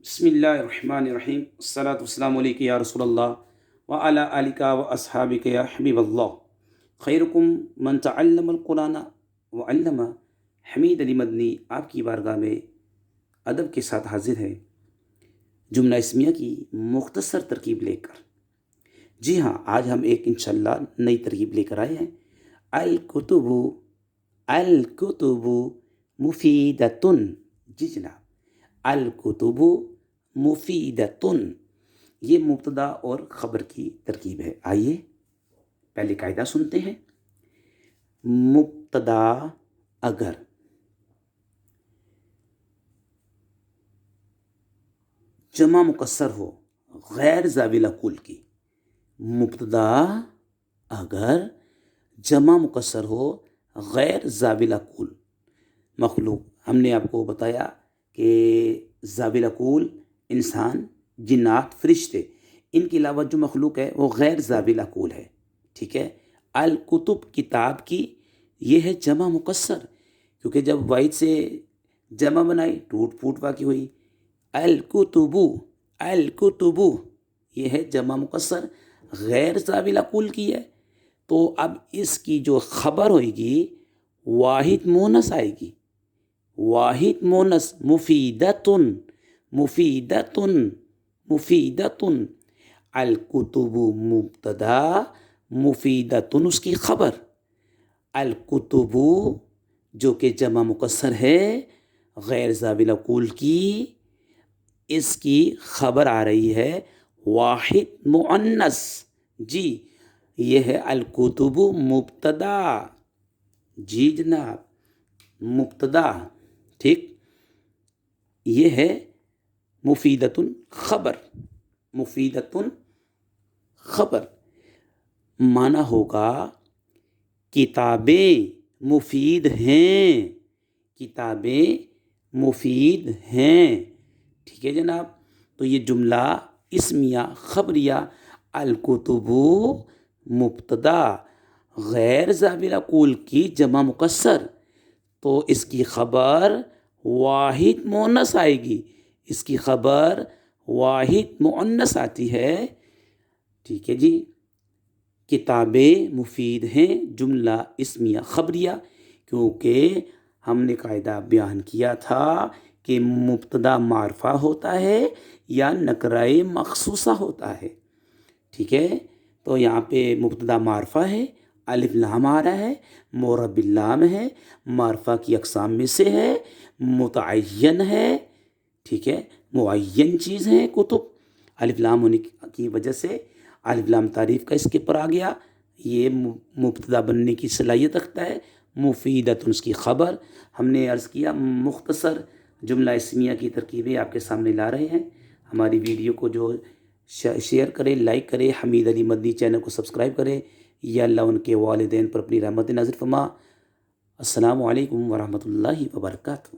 بسم اللہ الرحمن الرحیم الصلاۃ والسلام علیک یا رسول اللہ وعلی آلک و اصحابک یا حبیب اللہ خیرکم من تعلم القرآن وعلم۔ حمید علی مدنی آپ کی بارگاہ میں ادب کے ساتھ حاضر ہے جملہ اسمیہ کی مختصر ترکیب لے کر۔ جی ہاں، آج ہم ایک انشاءاللہ نئی ترکیب لے کر آئے ہیں۔ الکتب الکتب مفیدتن۔ جی جناب، الکتب مفیدتن یہ مبتدا اور خبر کی ترکیب ہے۔ آئیے پہلے قاعدہ سنتے ہیں۔ مبتدا اگر جمع مکسر ہو غیر ذوی العقول کی، مبتدا اگر جمع مکسر ہو غیر ذوی العقول مخلوق، ہم نے آپ کو بتایا کہ ذوی العقول انسان، جنات، فرشتے، ان کے علاوہ جو مخلوق ہے وہ غیر ذوی العقول ہے۔ ٹھیک ہے، الکتب کتاب کی یہ ہے جمع مکسر، کیونکہ جب واحد سے جمع بنائی ٹوٹ پھوٹ واقع ہوئی۔ الکتب الکتب یہ ہے جمع مکسر، غیر ذوی العقول کی ہے، تو اب اس کی جو خبر ہوئے گی واحد مونس آئے گی۔ واحد مونس مفیدتن مفیدتن مفیدتن۔ الکتب مبتدا، مفیدتن اس کی خبر۔ الکتب جو کہ جمع مکسر ہے غیر ذوی العقول کی، اس کی خبر آ رہی ہے واحد مؤنث۔ جی، یہ ہے الکتب مبتدا۔ جی جناب، مبتدا، ٹھیک، یہ ہے مفیدتن خبر۔ مفیدتن خبر معنی ہوگا کتابیں مفید ہیں، کتابیں مفید ہیں۔ ٹھیک ہے جناب، تو یہ جملہ اسمیہ خبریہ الکتب مبتدا غیر ذوی العقول کی جمع مکسر، تو اس کی خبر واحد مؤنث آئے گی، اس کی خبر واحد مؤنث آتی ہے۔ ٹھیک ہے جی، کتابیں مفید ہیں جملہ اسمیہ خبریہ، کیونکہ ہم نے قاعدہ بیان کیا تھا کہ مبتدا معرفہ ہوتا ہے یا نکرہ مخصوصہ ہوتا ہے۔ ٹھیک ہے، تو یہاں پہ مبتدا معرفہ ہے، الف لام آ رہا ہے، معرب باللام ہے، معرفہ کی اقسام میں سے ہے، متعین ہے۔ ٹھیک ہے، معین چیز ہے کتب، الف لام ہونے کی وجہ سے الف لام تعریف کا اس کے پر آ گیا، یہ مبتدا بننے کی صلاحیت رکھتا ہے۔ مفیدت اس کی خبر، ہم نے عرض کیا مختصر جملہ اسمیہ کی ترکیبیں آپ کے سامنے لا رہے ہیں۔ ہماری ویڈیو کو جو شیئر کرے، لائک کرے، حمید علی مدنی چینل کو سبسکرائب کرے، یا اللہ ان کے والدین پر اپنی رحمت نازل فرما۔ السلام علیکم ورحمۃ اللہ وبرکاتہ۔